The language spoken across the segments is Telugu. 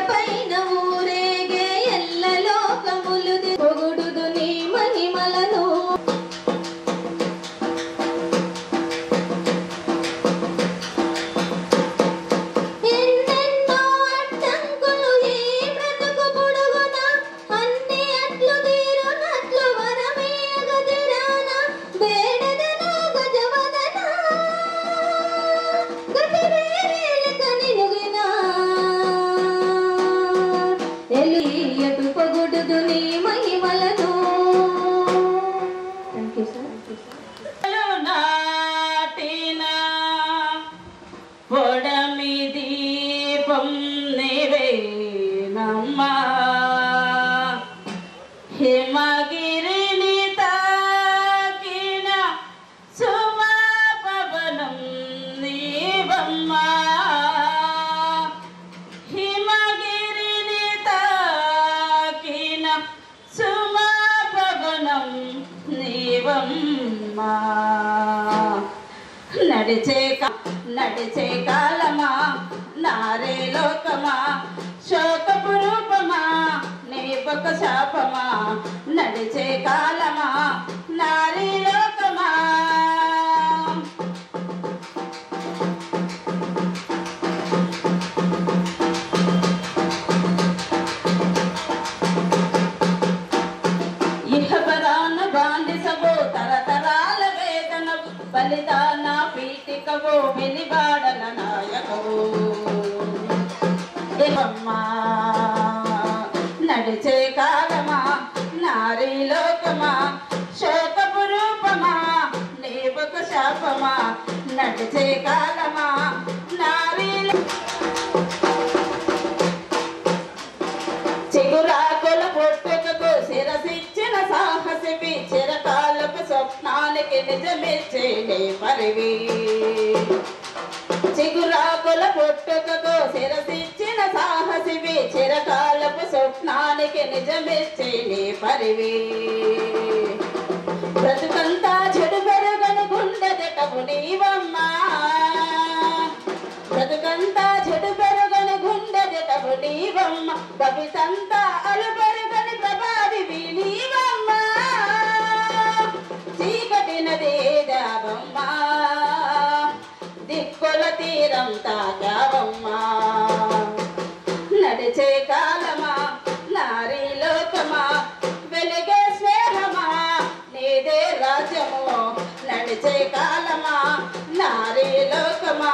పైన ఊరేగే ఎల్ల లోకములు పొగుడుదు నీ మహిమలను ఎన్నెన్నో అడ్డంకులు ఈ బ్రతుకు పొడుగున అన్ని అట్లు తీరునట్లు వరమేగ దిరాన వేడదనా గజవదన గతివేలిక నిలుగినా ఎలియటు పొగుడుదు నీ మహిమలను. Thank you sir. నాటినా పొడమి దీపం నీవేనమ్మా హిమగిరిని తాకిన సుమపవనం నీవమ్మా హిమగిరిని తాకిన సుమపవనం నీవమ్మా నడిచే కాలమా నారే లోకమా శోకపు రూపమా నీపక శాపమా నడిచే కాలమా నారీ లోకమా ఇహపరాన బాంధిసవో తరతరాల వేదనవు ఫలితాన పీఠికవో వెలివాడల నాయకవో దేవమ్మా నడిచే కాలమా నారీ లోకమా శోకపు రూపమా నీవక శాపమా నడిచే కాలమా నారీ చిగురాకుల పొట్టుకు శిరసిచ్చిన సాహసివి చిరకాలపు స్వప్నానికి నిజమిచ్చేనే పరివి చిగురాకుల పొట్టుకు శిరసిచ్చిన సాహసివి చిరకాలపు స్వప్నానికి నిజమిచ్చేనే పరివి బ్రతుకంతా చెడు పెరుగని గుండెదటవు నీవమ్మా బ్రతుకంతా చెడు పెరుగని గుండెదటవు నీవమ్మ భవితంతా అలుపెరుగని ప్రభావివి నీవమ్మా చీకటి నదే దావమ్మా దిక్కుల తీరం తాగావమ్మా నడిచే కాలమా నారీ లోకమా వెలిగే స్నేహమా నీదే రాజ్యము నడిచే కాలమా నారీ లోకమా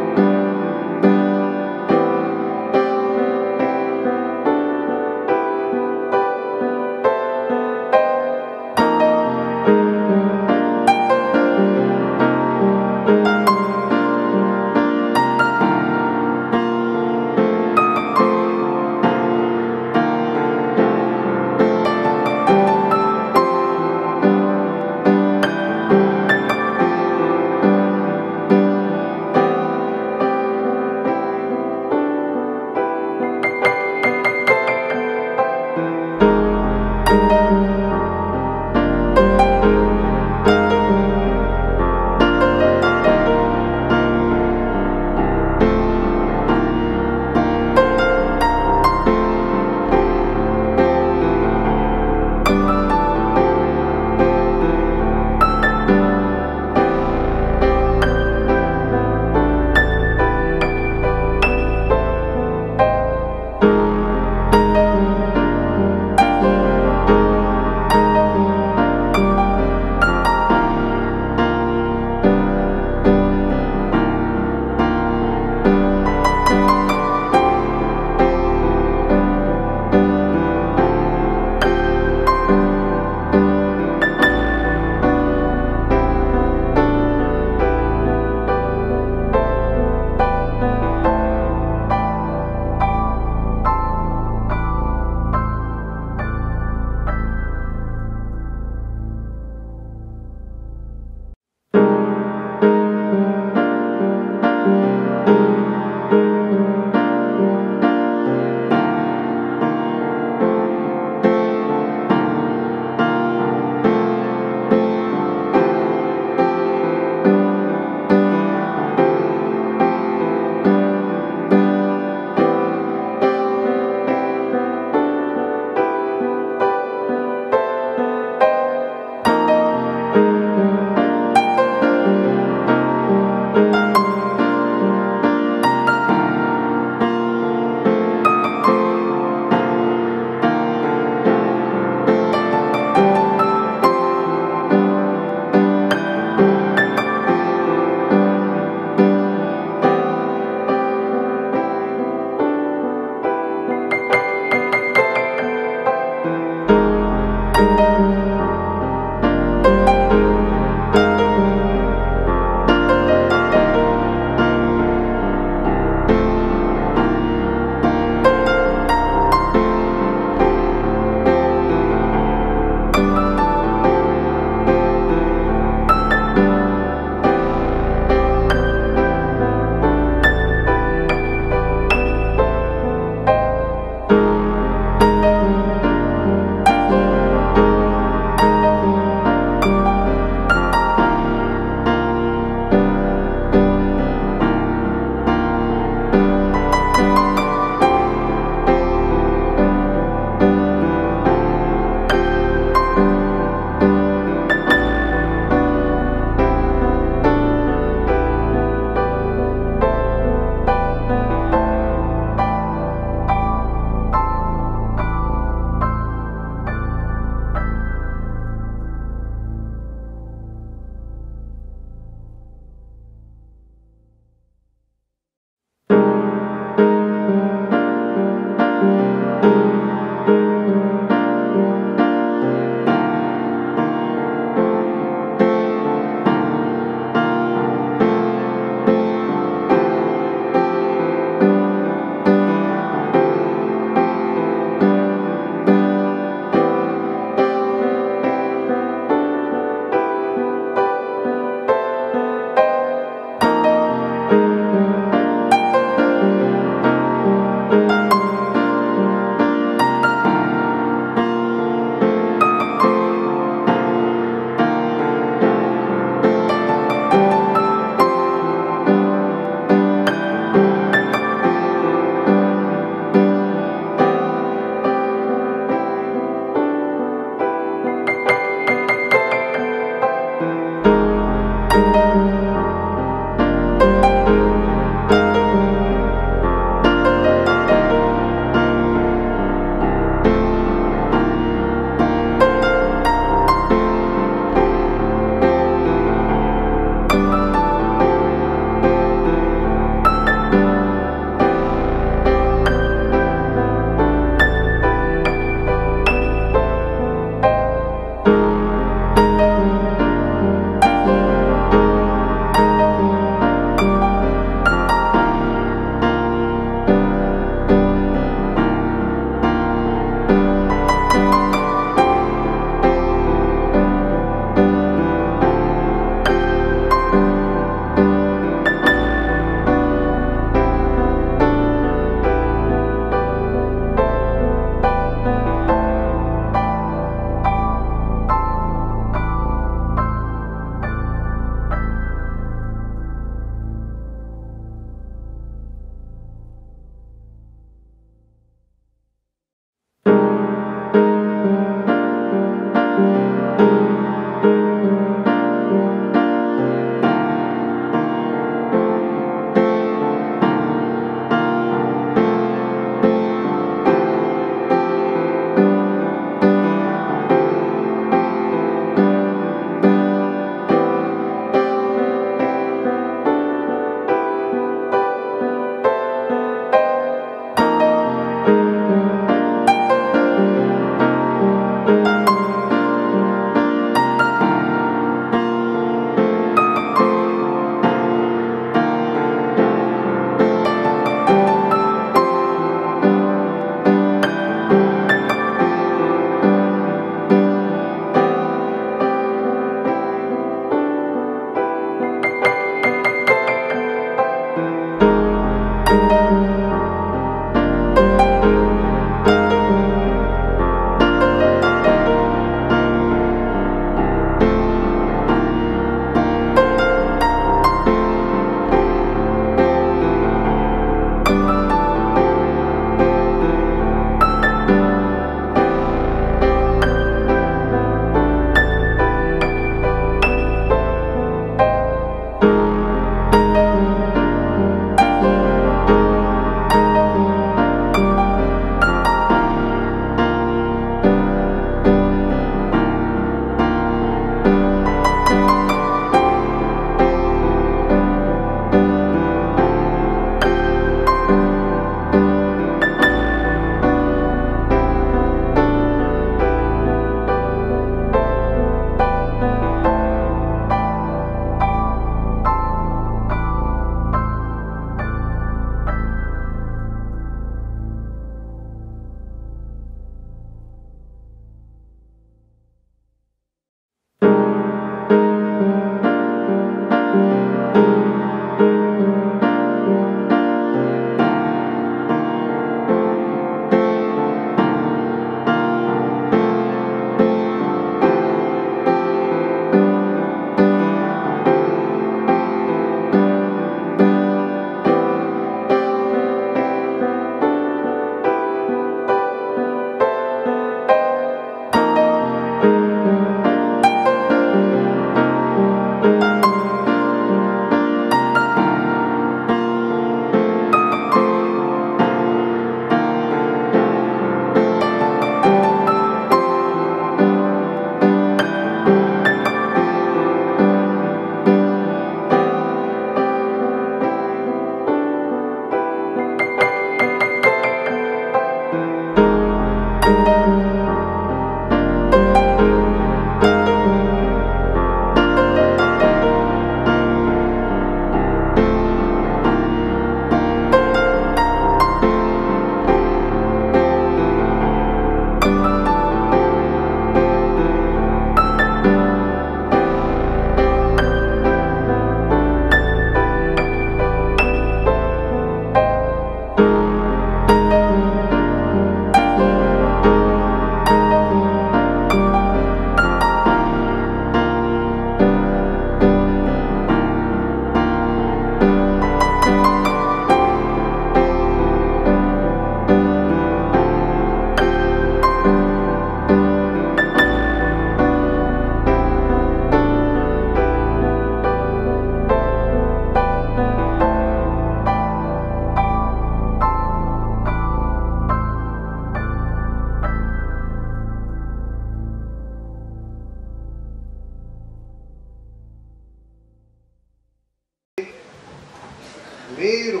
మీరు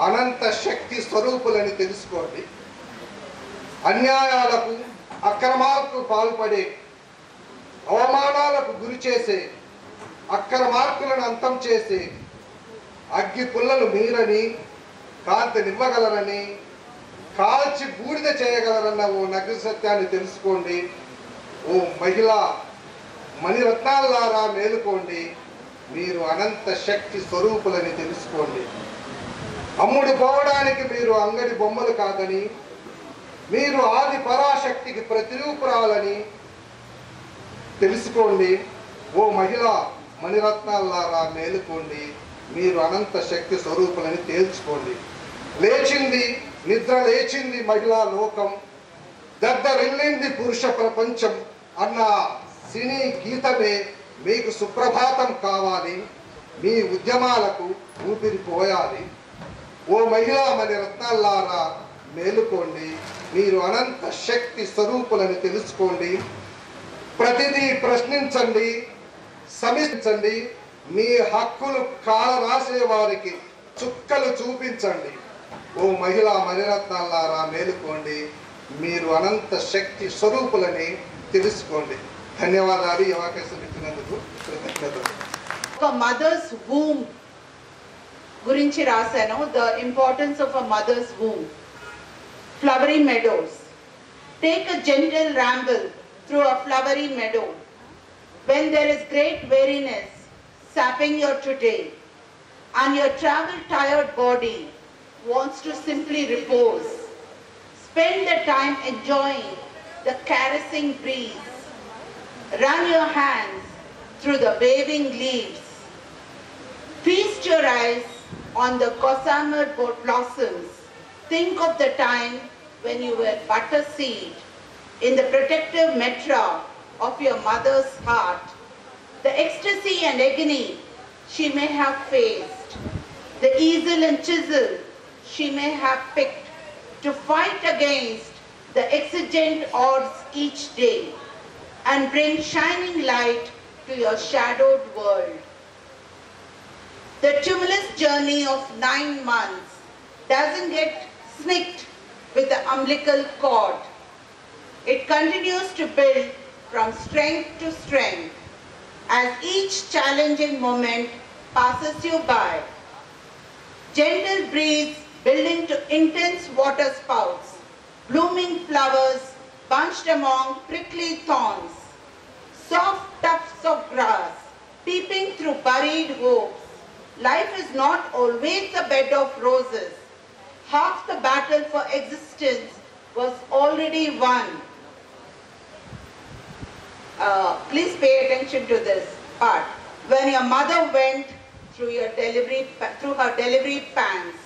అనంత శక్తి స్వరూపులని తెలుసుకోండి. అన్యాయాలకు అక్రమాలకు పాల్పడే, అవమానాలకు గురి చేసే, అక్రమార్కులను అంతం చేసే అగ్గి పుల్లలు మీరని, కాంతినివ్వగలరని, కాల్చి బూడిద చేయగలరన్న ఓ నగ్న సత్యాన్ని తెలుసుకోండి. ఓ మహిళా మణిరత్నాలారా మేలుకోండి. మీరు అనంత శక్తి స్వరూపులని తెలుసుకోండి. అమ్ముడు పోవడానికి మీరు అంగడి బొమ్మలు కాదని, మీరు ఆది పరాశక్తికి ప్రతిరూపురాలని తెలుసుకోండి. ఓ మహిళా మణిరత్నాలారా మేలుకోండి. మీరు అనంత శక్తి స్వరూపులని తేల్చుకోండి. లేచింది, నిద్ర లేచింది మహిళా లోకం, దద్దరిల్లింది పురుష ప్రపంచం అన్న సినీ గీతమే మీకు సుప్రభాతం కావాలి. మీ ఉద్యమాలకు ఊపిరి పోయాలి. ఓ మహిళా మణిరత్నాలారా మేలుకోండి. మీరు అనంత శక్తి స్వరూపులని తెలుసుకోండి. ప్రతిదీ ప్రశ్నించండి, సమీక్షించండి. మీ హక్కులు కాల రాసే వారికి చుక్కలు చూపించండి. ఓ మహిళా మణిరత్నాలారా మేలుకోండి. మీరు అనంత శక్తి స్వరూపులని తెలుసుకోండి. ధన్యవాదాలు. ఈ అవకాశం ఇచ్చినందుకు కృతజ్ఞతలు. ఒక మదర్స్ వూమ్ గురించి రాశాను. The importance of a mothers womb. Flowery meadows. Take a gentle ramble through a flowery meadow. When there is great weariness sapping your today and your travel-tired body wants to simply repose, spend the time enjoying the caressing breeze. Run your hands through the waving leaves. Feast your eyes on the gossamer blossoms. Think of the time when you were but a seed in the protective metra of your mother's heart. The ecstasy and agony she may have faced, the easel and chisel she may have picked to fight against the exigent odds each day and bring shining light to your shadowed world. The tumultuous journey of 9 months doesn't get snicked with the umbilical cord. It continues to build from strength to strength as each challenging moment passes you by. Gentle breeze building to intense water spouts, blooming flowers bunched among prickly thorns, soft tufts of grass peeping through buried hopes. Life is not always a bed of roses. Half the battle for existence was already won. Please pay attention to this part. When your mother went through her delivery pangs,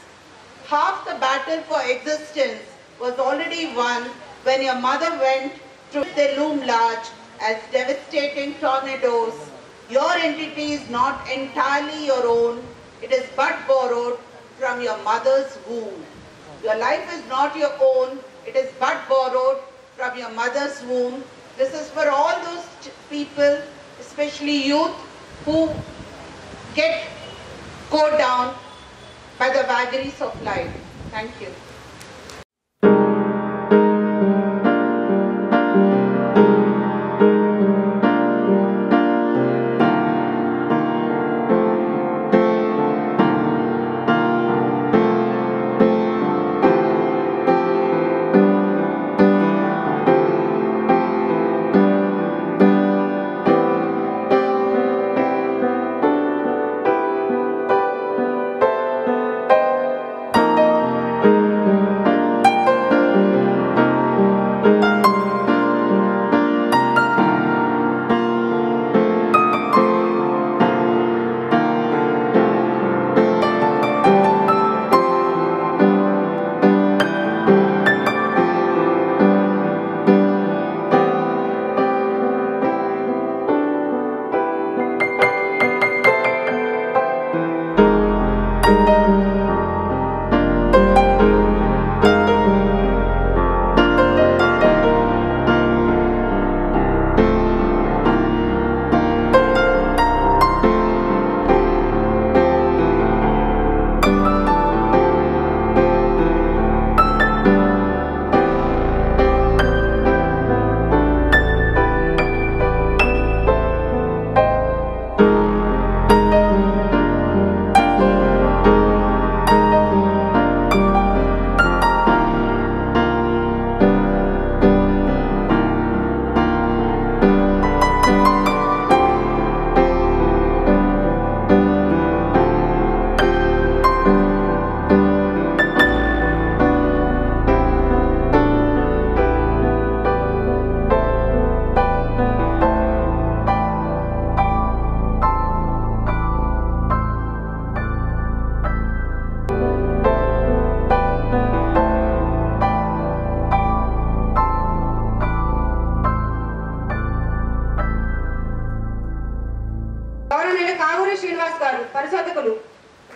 half the battle for existence was already won when your mother went through. They loom large as devastating tornadoes. Your entity is not entirely your own. It is but borrowed from your mother's womb. Your life is not your own. It is but borrowed from your mother's womb. This is for all those people, especially youth, who go down by the vagaries of life. Thank you.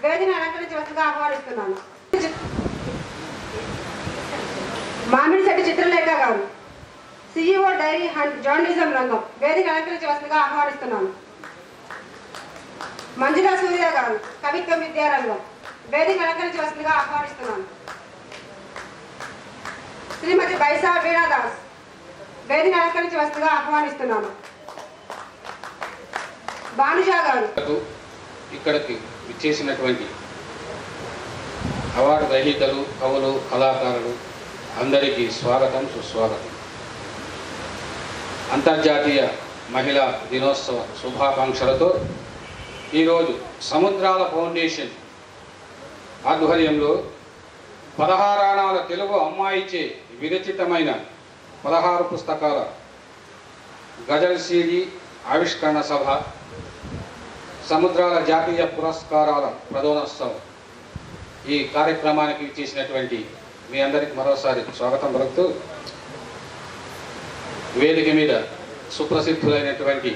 వేదికను అలంకరించవలసిందిగా ఆహ్వానిస్తున్నాను. మామిడిశెట్టి చిత్రలేఖ గారు, CEO డైరీ అండ్ జర్నలిజం రంగం, వేదికను అలంకరించవలసిందిగా ఆహ్వానిస్తున్నాను. మంజులా సూర్య గారు, కవిత్వం విద్యారంగం, వేదికను అలంకరించవలసిందిగా ఆహ్వానిస్తున్నాను. శ్రీమతి బైసా వీణాదాస్, వేదికను అలంకరించవలసిందిగా ఆహ్వానిస్తున్నాను. భానుజా గారు. ఇక్కడికి విచ్చేసినటువంటి అవార్డు గ్రహీతలు, కవులు, కళాకారులు అందరికీ స్వాగతం, సుస్వాగతం. అంతర్జాతీయ మహిళా దినోత్సవ శుభాకాంక్షలతో ఈరోజు సముద్రాల ఫౌండేషన్ ఆధ్వర్యంలో 16 ఆనాల తెలుగు అమ్మాయిచే విరచితమైన 16 పుస్తకాల గజల్ సిడి ఆవిష్కరణ సభ, సముద్రాల జాతీయ పురస్కారాల ప్రదానోత్సవం ఈ కార్యక్రమానికి చేసినటువంటి మీ అందరికీ మరోసారి స్వాగతం పలుకుతూ, వేదిక మీద సుప్రసిద్ధులైనటువంటి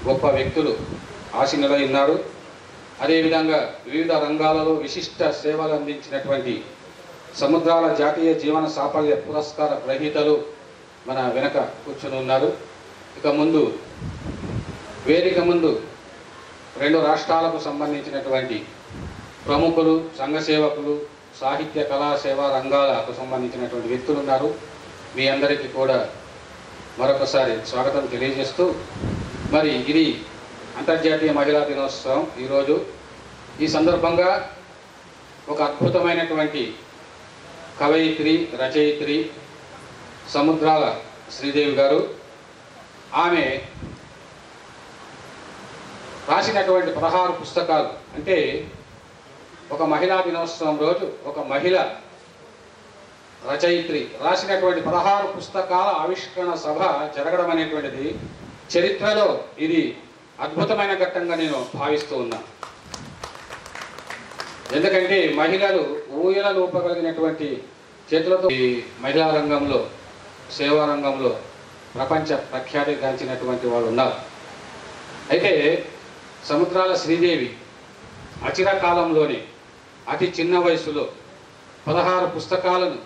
గొప్ప వ్యక్తులు ఆసీనులై ఉన్నారు. అదేవిధంగా వివిధ రంగాలలో విశిష్ట సేవలు అందించినటువంటి సముద్రాల జాతీయ జీవన సాఫల్య పురస్కార గ్రహీతలు మన వెనక కూర్చుని ఉన్నారు. ఇక ముందు వేదిక ముందు 2 రాష్ట్రాలకు సంబంధించినటువంటి ప్రముఖులు, సంఘ సేవకులు, సాహిత్య కళా సేవా రంగాలకు సంబంధించినటువంటి వ్యక్తులు ఉన్నారు. మీ అందరికీ కూడా మరొకసారి స్వాగతం తెలియజేస్తూ, మరి ఇది అంతర్జాతీయ మహిళా దినోత్సవం ఈరోజు. ఈ సందర్భంగా ఒక అద్భుతమైనటువంటి కవయిత్రి, రచయిత్రి సముద్రాల శ్రీదేవి గారు, ఆమె రాసినటువంటి 16 పుస్తకాలు, అంటే ఒక మహిళా దినోత్సవం రోజు ఒక మహిళ రచయిత్రి రాసినటువంటి 16 పుస్తకాల ఆవిష్కరణ సభ జరగడం అనేటువంటిది చరిత్రలో ఇది అద్భుతమైన ఘట్టంగా నేను భావిస్తూ ఉన్నా. ఎందుకంటే మహిళలు ఊయల ఊపగలిగినటువంటి చేతులతో ఈ మహిళా రంగంలో, సేవా రంగంలో ప్రపంచ ప్రఖ్యాతి గాంచినటువంటి వాళ్ళు ఉన్నారు. అయితే సముద్రాల శ్రీదేవి అచిరకాలంలోనే అతి చిన్న వయసులో 16 పుస్తకాలను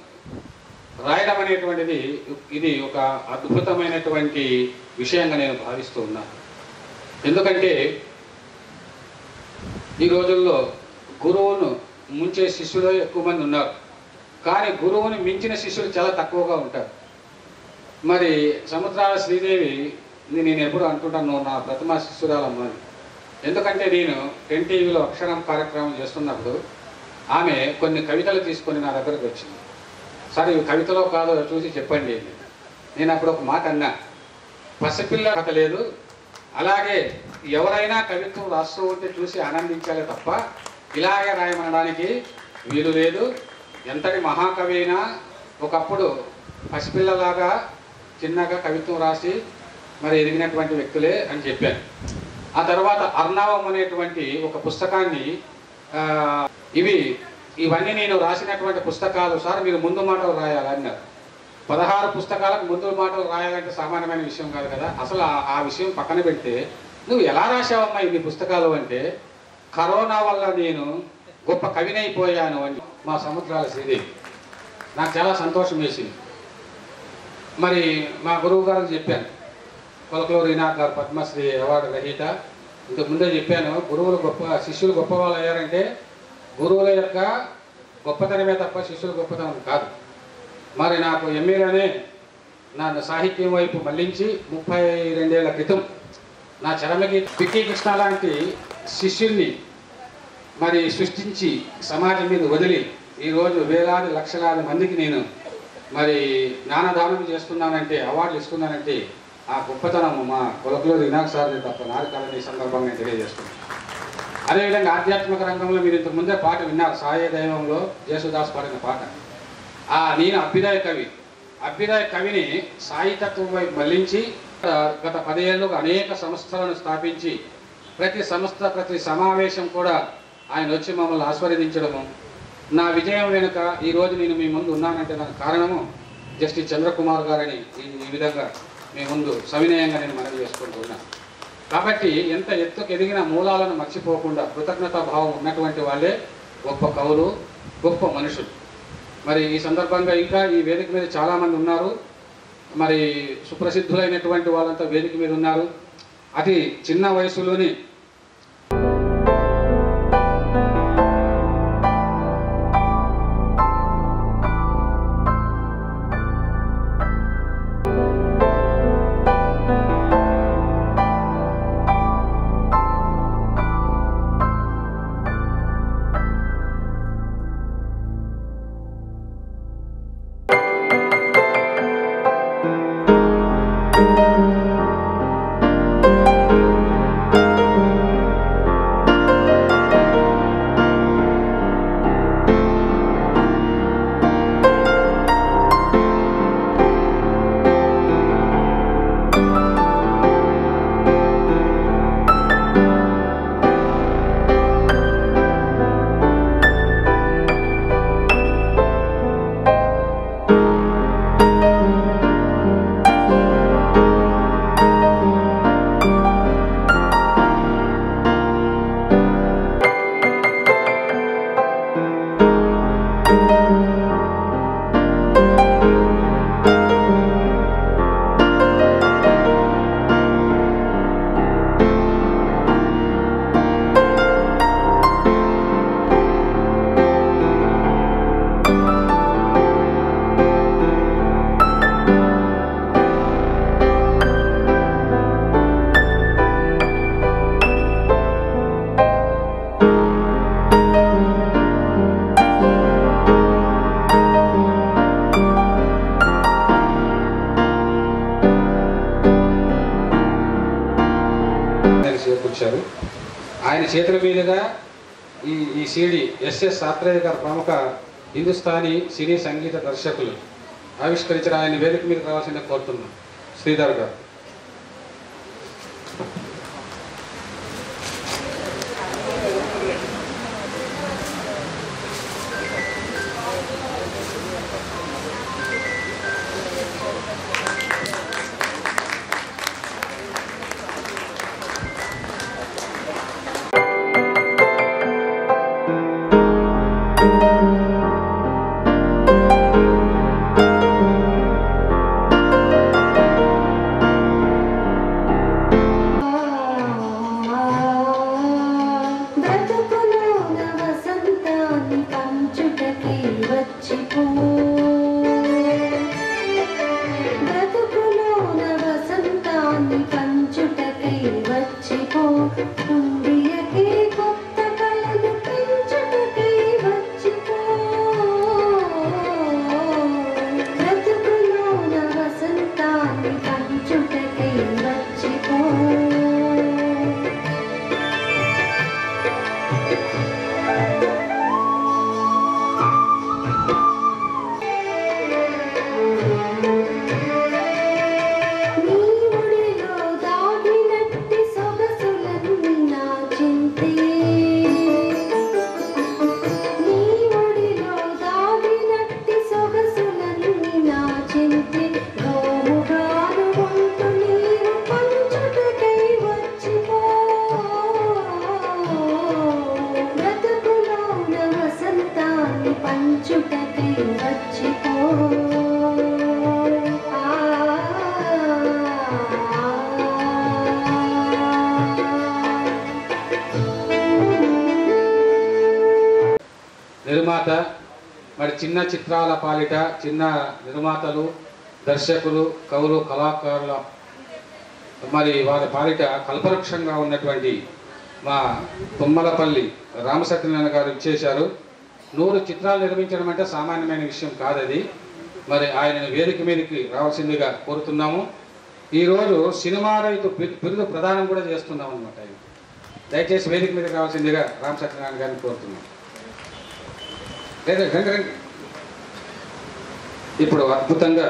రాయడం అనేటువంటిది ఇది ఒక అద్భుతమైనటువంటి విషయంగా నేను భావిస్తూ ఉన్నాను. ఎందుకంటే ఈ రోజుల్లో గురువును ముంచే శిష్యులు ఎక్కువ మంది ఉన్నారు, కానీ గురువుని మించిన శిష్యులు చాలా తక్కువగా ఉంటారు. మరి సముద్రాల శ్రీదేవి నేను ఎప్పుడు అంటుంటాను, నువ్వు నా ప్రథమ శిష్యురాలమ్మ అని. ఎందుకంటే నేను 10 టీవీలో అక్షరం కార్యక్రమం చేస్తున్నప్పుడు ఆమె కొన్ని కవితలు తీసుకొని నా దగ్గరకు వచ్చింది. సరే ఇవి కవితలో కాదో చూసి చెప్పండి. నేను అప్పుడు ఒక మాట అన్నా, పసిపిల్ల కథ లేదు, అలాగే ఎవరైనా కవిత్వం రాస్తూ ఉంటే చూసి ఆనందించాలి తప్ప ఇలాగే రాయమనడానికి వీలు లేదు. ఎంతటి మహాకవి అయినా ఒకప్పుడు పసిపిల్లలాగా చిన్నగా కవిత్వం రాసి మరి ఎదిగినటువంటి వ్యక్తులే అని చెప్పాను. ఆ తర్వాత అర్ణవం అనేటువంటి ఒక పుస్తకాన్ని, ఇవన్నీ నేను రాసినటువంటి పుస్తకాలు సార్ మీరు ముందు మాటలు రాయాలన్నారు. 16 పుస్తకాలకు ముందు మాటలు రాయాలంటే సామాన్యమైన విషయం కాదు కదా. అసలు ఆ విషయం పక్కన పెడితే నువ్వు ఎలా రాసావమ్మా ఇన్ని పుస్తకాలు అంటే, కరోనా వల్ల నేను గొప్ప కవినైపోయాను అని మా సముద్రాల శ్రీదేవి. నాకు చాలా సంతోషం వేసింది. మరి మా గురువు గారికి చెప్పాను, కొలకలూరు రీనాథ్ గారు పద్మశ్రీ అవార్డు గ్రహీత. ఇంతకుముందే చెప్పాను, గురువులు శిష్యులు గొప్ప వాళ్ళు అయ్యారంటే గురువుల యొక్క గొప్పతనమే తప్ప శిష్యుల గొప్పతనం కాదు. మరి నాకు ఎంఏలోనే నా సాహిత్యం వైపు మళ్లించి 32 ఏళ్ల క్రితం నా చరమకి పిక్కి కృష్ణ లాంటి శిష్యుల్ని మరి సృష్టించి సమాజం మీద వదిలి ఈరోజు వేలాది లక్షలాది మందికి నేను మరి జ్ఞానదానం చేస్తున్నానంటే, అవార్డులు ఇస్తున్నానంటే ఆ గొప్పతనం మా కొలకలూరు రీనాథ్ సార్ని తప్ప నాది కాదని ఈ సందర్భంగా నేను తెలియజేస్తున్నాను. అదేవిధంగా ఆధ్యాత్మిక రంగంలో మీరు ఇంతకు ముందే పాట విన్నారు, సాయ దైవంలో జేసుదాస్ పాడిన పాట. నేను అభ్యుదయ కవిని సాహితత్వం వైపు మళ్లించి గత 10 ఏళ్ళుగా అనేక సంస్థలను స్థాపించి ప్రతి సంస్థ ప్రతి సమావేశం కూడా ఆయన వచ్చి మమ్మల్ని ఆస్వాదించడము. నా విజయం వెనుక ఈరోజు నేను మీ ముందు ఉన్నానంటే నాకు కారణము జస్టిస్ చంద్రకుమార్ గారని ఈ విధంగా మీ ముందు సవినయంగా నేను మనవి చేసుకుంటూ ఉన్నాను. కాబట్టి ఎంత ఎత్తుకు ఎదిగిన మూలాలను మర్చిపోకుండా కృతజ్ఞతా భావం ఉన్నటువంటి వాళ్ళే గొప్ప కవులు, గొప్ప మనుషులు. మరి ఈ సందర్భంగా ఇంకా ఈ వేదిక మీద చాలామంది ఉన్నారు. మరి సుప్రసిద్ధులైనటువంటి వాళ్ళంతా వేదిక మీద ఉన్నారు. అతి చిన్న వయసులోని చేకూర్చారు. ఆయన చేతుల మీదుగా ఈ సిడి ఎస్ఎస్ ఆత్రేయ గారు ప్రముఖ హిందుస్థానీ సినీ సంగీత దర్శకులు ఆవిష్కరించిన ఆయన వేదిక మీదకి రావాల్సిందే కోరుతున్నాం. శ్రీధర్ గారు. నిర్మాత మరి చిన్న చిత్రాల పాలిట చిన్న నిర్మాతలు, దర్శకులు, కవులు, కళాకారుల మరి వారి పాలిట కల్పవృక్షంగా ఉన్నటువంటి మా తుమ్మలపల్లి రామసత్యనారాయణ గారు ఇచ్చేశారు. 100 చిత్రాలు నిర్మించడం అంటే సామాన్యమైన విషయం కాదది. మరి ఆయనను వేదిక మీదకి రావాల్సిందిగా కోరుతున్నాము. ఈరోజు సినిమా రైతు బిరుదు ప్రదానం కూడా చేస్తున్నాం అనమాట. దయచేసి వేదిక మీదకి రావాల్సిందిగా రామసత్యనారాయణ గారిని కోరుతున్నాం. రండి. ఇప్పుడు అద్భుతంగా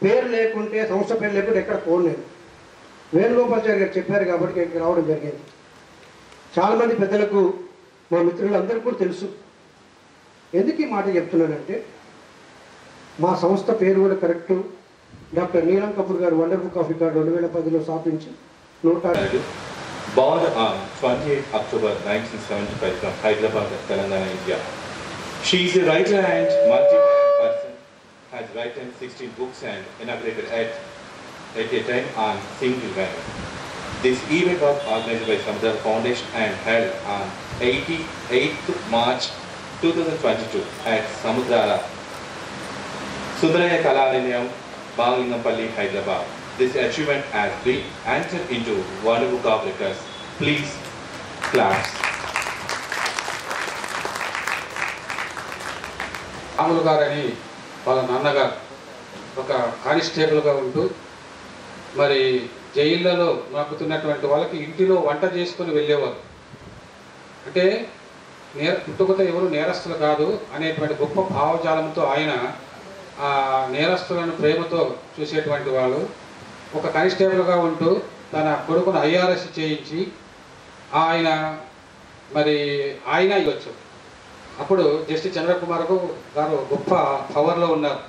పేరు లేకుంటే, సంస్థ పేరు లేకుంటే ఎక్కడ పోలేదు. వేణుగోపాల్చారి గారు చెప్పారు కాబట్టి ఇక్కడికి రావడం జరిగింది. చాలామంది పెద్దలకు, మా మిత్రులందరికీ కూడా తెలుసు. ఎందుకు ఈ మాట చెప్తున్నానంటే, మా సంస్థ పేరు కూడా కరెక్టు. డాక్టర్ నీలం కపూర్ గారు వండర్ బుక్ ఆఫ్ రికార్డ్ 2010లో స్థాపించి 100. Born on 28 October 1975 from Hyderabad, Telangana, India. She is a writer and multi-talented person. Has written 16 books and inaugurated at a time on single women. This event was organized by Samudra Foundation and held on 8th March 2022 at Samudrala Sundaraya Kalanilayam, Bangalingapalli, Hyderabad. This achievement has been entered into World Book of Records. Please clap. Ramulu గారని వాళ్ళ నాన్నగారు ఒక కానిస్టేబుల్గా ఉంటూ మరి జైళ్ళలో నక్కుతున్నటువంటి వాళ్ళకి ఇంటిలో వంట చేసుకొని వెళ్ళేవారు. అంటే పుట్టుకతో ఎవరు నేరస్తులు కాదు అనేటువంటి గొప్ప భావజాలంతో ఆయన ఆ నేరస్తులను ప్రేమతో చూసేటువంటి వాళ్ళు. ఒక కానిస్టేబుల్గా ఉంటూ తన కొడుకును IRS చేయించి ఆయన ఇవ్వచ్చు. అప్పుడు జస్టిస్ చంద్రకుమార్ గారు గొప్ప పవర్లో ఉన్నారు.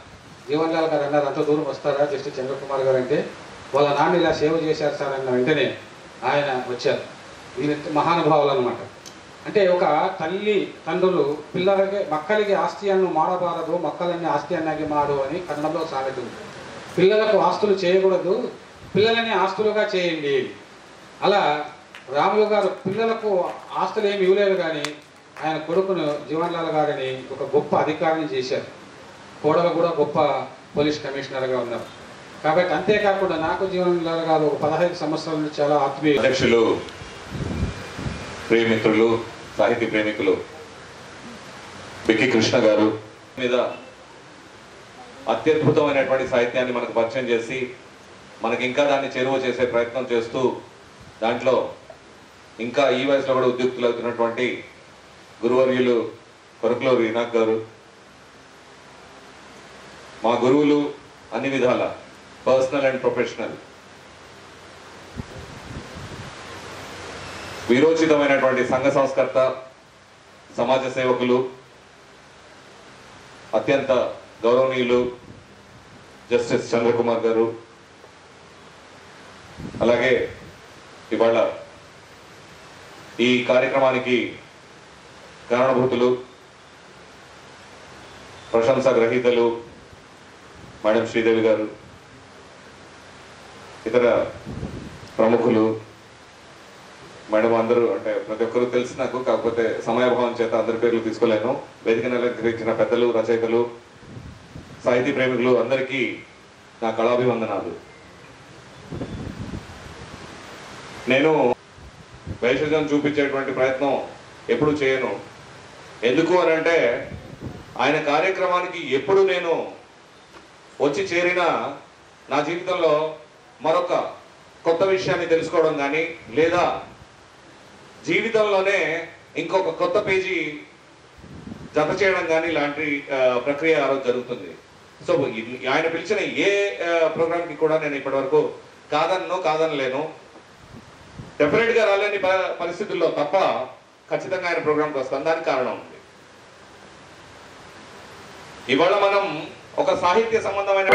జీవన్ లాల్ గారు అన్నారు, అంత దూరం వస్తారా జస్టిస్ చంద్రకుమార్ గారు అంటే, వాళ్ళ నాన్న ఇలా సేవ చేశారు సార్ అన్న వెంటనే ఆయన వచ్చారు. ఈయన మహానుభావులు అనమాట. అంటే ఒక తల్లి తండ్రులు మక్కలికి ఆస్తి అన్ను మాడబారదు, మక్కలన్నీ ఆస్తి అన్నాకి మాడు అని కన్నడంలో సామెత ఉంది. పిల్లలకు ఆస్తులు చేయకూడదు, పిల్లలని ఆస్తులుగా చేయండి. అలా రాములు గారు పిల్లలకు ఆస్తులు ఏమి ఇవ్వలేదు, కానీ ఆయన కొడుకును జీవన్ లాల్ గారిని ఒక గొప్ప అధికారిని చేశారు. కోడలు కూడా గొప్ప పోలీస్ కమిషనర్గా ఉన్నారు. కాబట్టి అంతేకాకుండా నాకు జీవన్ లాల్ గారు 15 సంవత్సరాల నుంచి చాలా ఆత్మీయ. అధ్యక్షులు, ప్రేమికులు, సాహితీ ప్రేమికులు బిక్కి కృష్ణ గారు మీద అత్యద్భుతమైనటువంటి సాహిత్యాన్ని మనకు పరిచయం చేసి మనకి ఇంకా దాన్ని చేరువ చేసే ప్రయత్నం చేస్తూ దాంట్లో ఇంకా ఈ వయసులో కూడా ఉద్యుక్తులు అవుతున్నటువంటి గురువర్యులు కొరకులూరి ఇనాక్ గారు, మా గురువులు అన్ని విధాల, పర్సనల్ అండ్ ప్రొఫెషనల్, వీరోచితమైనటువంటి సంఘ సంస్కర్త, సమాజ సేవకులు, అత్యంత గౌరవనీయులు జస్టిస్ చంద్రకుమార్ గారు, అలాగే ఇవాళ ఈ కార్యక్రమానికి కారణభూతులు, ప్రశంసా గ్రహీతలు మేడం శ్రీదేవి గారు, ఇతర ప్రముఖులు, మేడం అందరూ, అంటే ప్రతి ఒక్కరూ తెలుసు నాకు, కాకపోతే సమయాభావం చేత అందరి పేర్లు తీసుకోలేను. వేదికను అలంకరించిన పెద్దలు, రచయితలు, సాహితీ ప్రేమికులు అందరికీ నా కళాభివందనాలు. నేను వైశల్యం చూపించేటువంటి ప్రయత్నం ఎప్పుడు చేయను. ఎందుకు అని అంటే, ఆయన కార్యక్రమానికి ఎప్పుడు నేను వచ్చి చేరినా నా జీవితంలో మరొక కొత్త విషయాన్ని తెలుసుకోవడం కానీ, లేదా జీవితంలోనే ఇంకొక కొత్త పేజీ జత చేయడం కానీ ఇలాంటి ప్రక్రియ ఆ రోజు జరుగుతుంది. సో ఆయన పిలిచిన ఏ ప్రోగ్రామ్కి కూడా నేను ఇప్పటి వరకు కాదనలేను. డెఫినెట్గా రాలేని పరిస్థితుల్లో తప్ప ఖచ్చితంగా ఆయన ప్రోగ్రామ్కి వస్తాను. దానికి కారణం ఉంది. ఇవాళ మనం ఒక సాహిత్య సంబంధమైన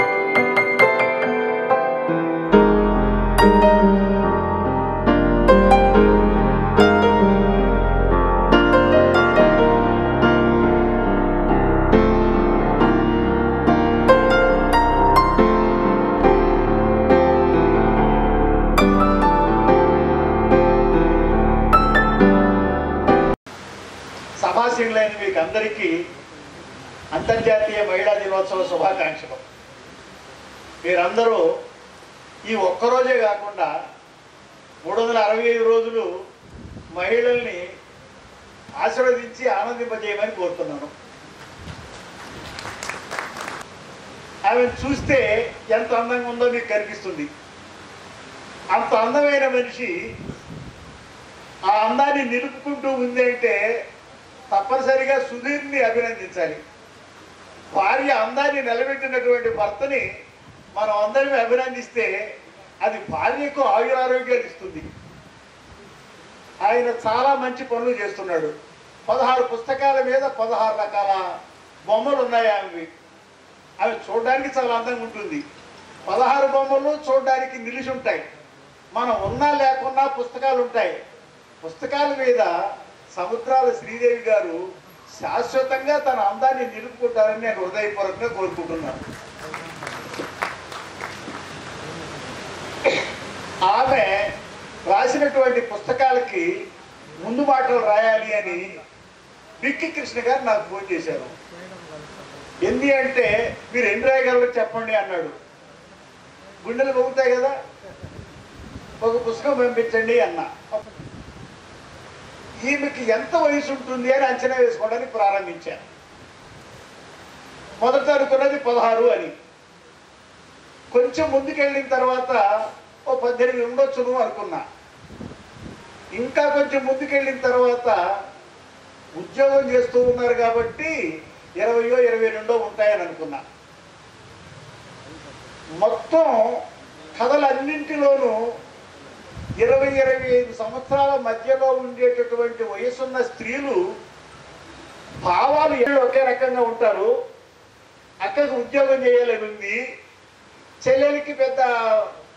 సభాసీనులైన మీకు అందరికీ అంతర్జాతీయ మహిళా దినోత్సవ శుభాకాంక్షలు. మీరందరూ ఈ ఒక్కరోజే కాకుండా 365 రోజులు మహిళల్ని ఆశీర్వదించి ఆనందింపజేయమని కోరుతున్నాను. ఆమెను చూస్తే ఎంత అందంగా ఉందో మీకు కనిపిస్తుంది. అంత అందమైన మనిషి ఆ అందాన్ని నిలుపుకుంటూ ఉంది అంటే తప్పనిసరిగా సుధీర్ని అభినందించాలి. భార్య అందాన్ని నిలబెట్టినటువంటి భర్తని మనం అందరినీ అభినందిస్తే అది భార్యకు ఆయురారోగ్యాలు ఇస్తుంది. ఆయన చాలా మంచి పనులు చేస్తున్నాడు. 16 పుస్తకాల మీద 16 రకాల బొమ్మలు ఉన్నాయి ఆమెవి. అవి చూడడానికి చాలా అందంగా ఉంటుంది. 16 బొమ్మలు చూడడానికి నిలిచి ఉంటాయి. మనం ఉన్నా లేకున్నా పుస్తకాలు ఉంటాయి. పుస్తకాల మీద సముద్రాల శ్రీదేవి గారు శాశ్వతంగా తన అందాన్ని నిలుపుకుంటారని నేను హృదయపూర్వకంగా కోరుకుంటున్నాను. ఆమె రాసినటువంటి పుస్తకాలకి ముందు మాటలు రాయాలి అని బిక్కి కృష్ణ గారు నాకు ఫోన్ చేశారు. ఏంది అంటే మీరు ఎన్ని రాయగలరో చెప్పండి అన్నాడు. గుండెలు పొగుతాయి కదా, ఒక పుస్తకం పంపించండి అన్నా. ఈమెకి ఎంత వయసు ఉంటుంది అని అంచనా వేసుకోవడానికి ప్రారంభించాను. మొదట అనుకున్నది 16 అని. కొంచెం ముందుకెళ్ళిన తర్వాత ఓ 18 ఉండొచ్చును అనుకున్నా. ఇంకా కొంచెం ముందుకెళ్ళిన తర్వాత ఉద్యోగం చేస్తూ ఉన్నారు కాబట్టి 20 22 ఉంటాయని అనుకున్నా. మొత్తం కథలన్నింటిలోనూ 20-25 సంవత్సరాల మధ్యలో ఉండేటటువంటి వయసున్న స్త్రీలు భావాలు ఒకే రకంగా ఉంటారు. అక్కకు ఉద్యోగం చేయాలని ఉంది, చెల్లెలికి పెద్ద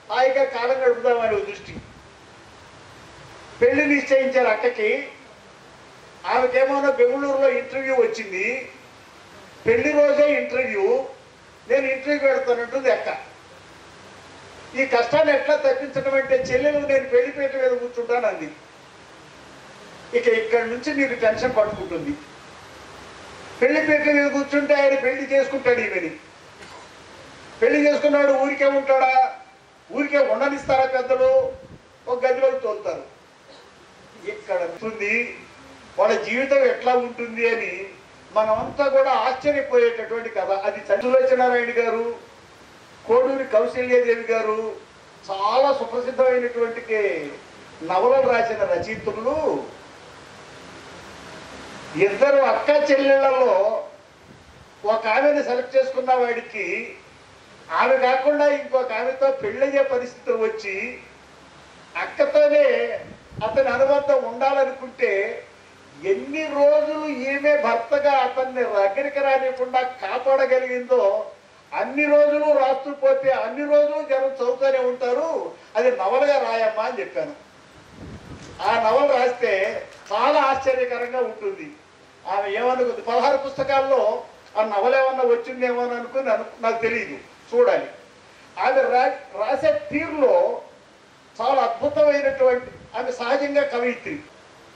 హాయిగా కాలం గడుపుదామని దృష్టి. పెళ్లి నిశ్చయించారు అక్కకి. ఆమెకేమన్నా బెంగళూరులో ఇంటర్వ్యూ వచ్చింది. పెళ్లి రోజే ఇంటర్వ్యూ. నేను ఇంటర్వ్యూ పెడతానంటుంది అక్క. ఈ కష్టాన్ని ఎట్లా తప్పించడం అంటే చెల్లెలు నేను పెళ్లిపేట మీద కూర్చుంటాను అంది. ఇక ఇక్కడి నుంచి నీకు టెన్షన్ పట్టుకుంటుంది. పెళ్లిపేట మీద కూర్చుంటే ఆయన పెళ్లి చేసుకుంటాడు. ఈమెని పెళ్లి చేసుకున్నాడు. ఊరికే ఉంటాడా? ఊరికే ఉండనిస్తారా పెద్దలు? ఒక గదిలోకి తోలుతారు. ఇక్కడ ఉంటుంది వాళ్ళ జీవితం ఎట్లా ఉంటుంది అని మనమంతా కూడా ఆశ్చర్యపోయేటటువంటి కథ. అది సులోచనారాయణ గారు, కోడూరి కౌశల్యాదేవి గారు చాలా సుప్రసిద్ధమైనటువంటి నవలలు రాసిన రచయిత్రులు. ఇద్దరు అక్క చెల్లెళ్లలో ఒక ఆమెను సెలెక్ట్ చేసుకున్న వాడికి ఆమె కాకుండా ఇంకొక ఆమెతో పెళ్ళయ్యే పరిస్థితులు వచ్చి అక్కతోనే అతని అనుబంధం ఉండాలనుకుంటే ఎన్ని రోజులు ఈమె భర్తగా అతన్ని దగ్గరికి రానికుండా కాపాడగలిగిందో అన్ని రోజులు రాస్తూ పోతే అన్ని రోజులు జనం చదువుతూనే ఉంటారు. అది నవలగా రాయమ్మా అని చెప్పాను. ఆ నవల రాస్తే చాలా ఆశ్చర్యకరంగా ఉంటుంది. ఆమె ఏమనుకుంది, 16 పుస్తకాల్లో ఆ నవల ఏమన్నా వచ్చిందేమో అని అనుకుని నాకు తెలియదు, చూడాలి. ఆమె రాసే తీరులో చాలా అద్భుతమైనటువంటి, ఆమె సహజంగా కవయిత్రి.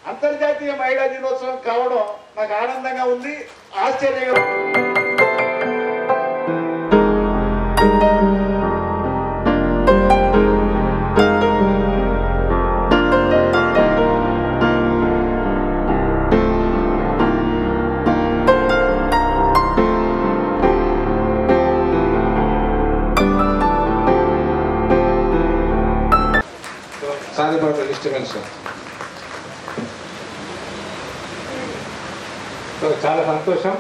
అంతర్జాతీయ మహిళా దినోత్సవం కావడం నాకు ఆనందంగా ఉంది, ఆశ్చర్యంగా ఉంది. చాలా సంతోషం.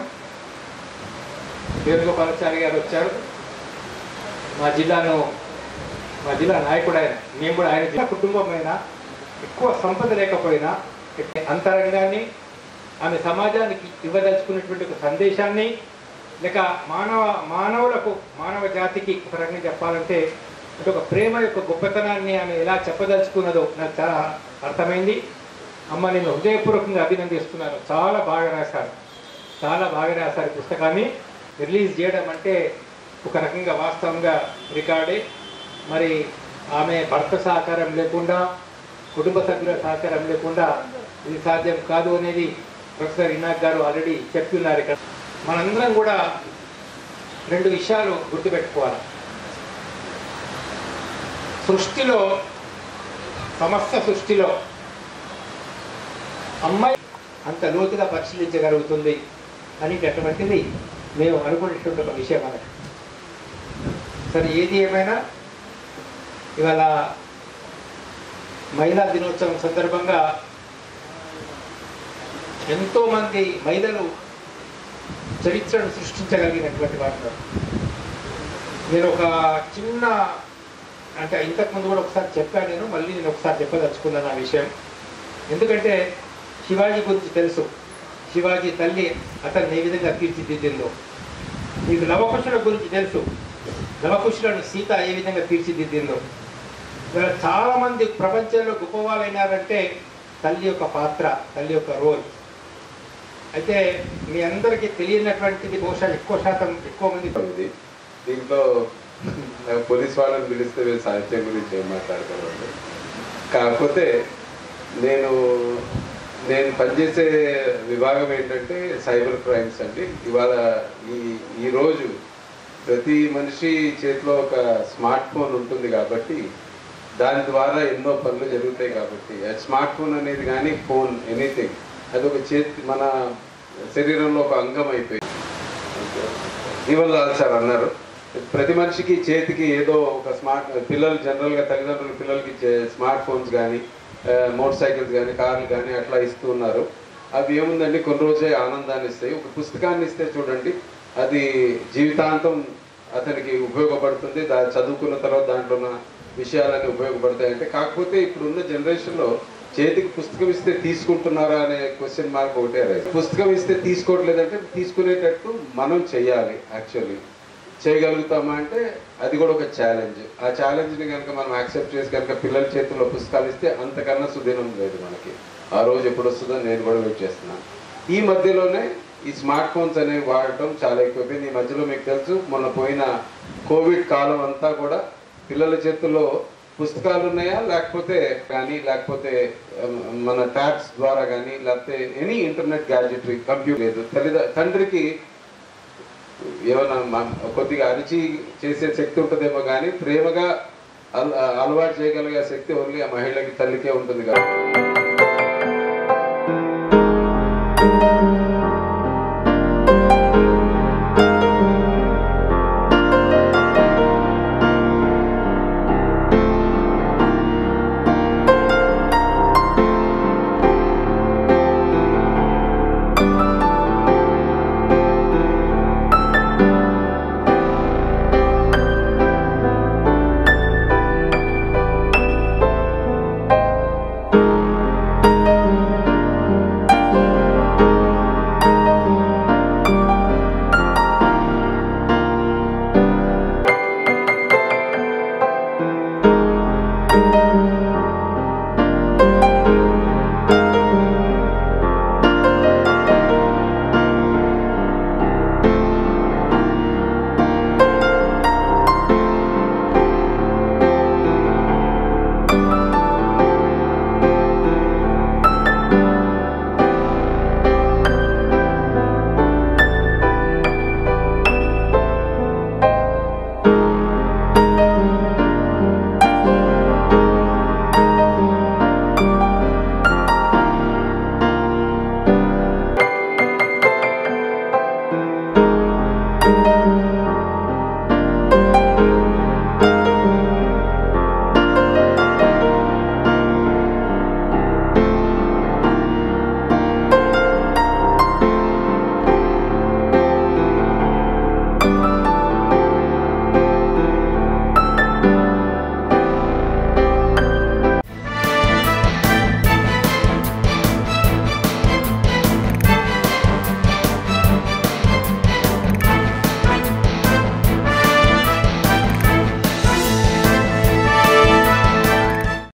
వేణుగోపాలాచారి గారు వచ్చారు. మా జిల్లా నాయకుడు ఆయన. మేము కూడా ఆయన జిల్లా కుటుంబమైనా ఎక్కువ సంపద లేకపోయినా అంతరంగాన్ని, ఆమె సమాజానికి ఇవ్వదలుచుకున్నటువంటి ఒక సందేశాన్ని, లేక మానవులకు, మానవ జాతికి ఒక రకంగా చెప్పాలంటే అంటే ఒక ప్రేమ యొక్క గొప్పతనాన్ని ఆమె ఎలా చెప్పదలుచుకున్నదో నాకు చాలా అర్థమైంది. అమ్మ, నేను హృదయపూర్వకంగా అభినందిస్తున్నాను. చాలా బాగా రాశారు పుస్తకాన్ని. రిలీజ్ చేయడం అంటే ఒక రకంగా వాస్తవంగా రికార్డే. మరి ఆమె భర్త సహకారం లేకుండా, కుటుంబ సభ్యుల సహకారం లేకుండా ఇది సాధ్యం కాదు అనేది ప్రొఫెసర్ ఇనాక్ గారు ఆల్రెడీ చెప్తున్నారు. ఇక్కడ మనందరం కూడా 2 విషయాలు గుర్తుపెట్టుకోవాలి. సమస్త సృష్టిలో అమ్మాయి అంత లోతుగా పరిశీలించగలుగుతుంది అనేటటువంటిది మేము అనుకునేటువంటి ఒక విషయం అన్నది. సరే, ఏది ఏమైనా ఇవాళ మహిళా దినోత్సవం సందర్భంగా ఎంతోమంది మహిళలు చరిత్రను సృష్టించగలిగినటువంటి వాటిలో నేను ఒక చిన్న అంటే ఇంతకుముందు కూడా ఒకసారి చెప్పాను, మళ్ళీ నేను ఒకసారి చెప్పదలుచుకున్నాను ఆ విషయం. ఎందుకంటే శివాజీ గురించి తెలుసు, శివాజీ తల్లి అతన్ని ఏ విధంగా తీర్చిదిద్దిందో. మీకు లవకుశుల గురించి తెలుసు, లవకుశులను సీత ఏ విధంగా తీర్చిదిద్దిందో. చాలామంది ప్రపంచంలో గొప్పవాళ్ళైనారంటే తల్లి యొక్క పాత్ర, తల్లి యొక్క రోల్. అయితే మీ అందరికీ తెలియనటువంటిది బహుశా ఎక్కువ మంది దీంట్లో పోలీస్ వాళ్ళని పిలిస్తే వీళ్ళు సాహిత్యం గురించి ఏం మాట్లాడతారండి. కాకపోతే నేను పనిచేసే విభాగం ఏంటంటే సైబర్ క్రైమ్స్ అండి. ఇవాళ ఈరోజు ప్రతి మనిషి చేతిలో ఒక స్మార్ట్ ఫోన్ ఉంటుంది కాబట్టి దాని ద్వారా ఎన్నో పనులు జరుగుతాయి. కాబట్టి స్మార్ట్ ఫోన్ అనేది కానీ ఫోన్ ఎనీథింగ్ అది ఒక మన శరీరంలో ఒక అంగం అయిపోయింది. ఇవాళ సార్ అన్నారు ప్రతి మనిషికి చేతికి ఏదో ఒక పిల్లలు జనరల్గా తల్లిదండ్రులు పిల్లలకి స్మార్ట్ ఫోన్స్ కానీ మోటార్ సైకిల్స్ కానీ కార్లు కానీ అట్లా ఇస్తూ ఉన్నారు. అవి ఏముందండి కొన్ని రోజే ఆనందాన్ని ఇస్తాయి. ఒక పుస్తకాన్ని ఇస్తే చూడండి అది జీవితాంతం అతనికి ఉపయోగపడుతుంది. చదువుకున్న తర్వాత దాంట్లో ఉన్న విషయాలన్నీ ఉపయోగపడతాయి. అంటే కాకపోతే ఇప్పుడున్న జనరేషన్లో చేతికి పుస్తకం ఇస్తే తీసుకుంటున్నారా అనే క్వశ్చన్ మార్క్ ఒకటే రైట్. పుస్తకం ఇస్తే తీసుకోవట్లేదంటే తీసుకునేటట్టు మనం చెయ్యాలి. యాక్చువల్లీ చేయగలుగుతామా అంటే అది కూడా ఒక ఛాలెంజ్. ఆ ఛాలెంజ్ని కనుక మనం యాక్సెప్ట్ చేసి కనుక పిల్లల చేతుల్లో పుస్తకాలు ఇస్తే అంతకన్నా సుదినం లేదు మనకి. ఆ రోజు ఎప్పుడు వస్తుందో నేను కూడా వెయిట్ చేస్తున్నాను. ఈ మధ్యలోనే ఈ స్మార్ట్ ఫోన్స్ అనేవి వాడటం చాలా ఎక్కువైపోయింది. ఈ మధ్యలో మీకు తెలుసు మొన్న పోయిన కోవిడ్ కాలం అంతా కూడా పిల్లల చేతుల్లో పుస్తకాలు ఉన్నాయా లేకపోతే మన ట్యాబ్స్ ద్వారా కానీ లేకపోతే ఎనీ ఇంటర్నెట్ గ్యాడ్జెటరీ కంప్యూటర్ లేదు. తండ్రికి ఏమన్నా కొద్దిగా అరిచి చేసే శక్తి ఉంటుందేమో కానీ ప్రేమగా అలవాటు చేయగలిగే శక్తి ఓన్లీ ఆ మహిళకి తల్లికే ఉంటుంది కదా.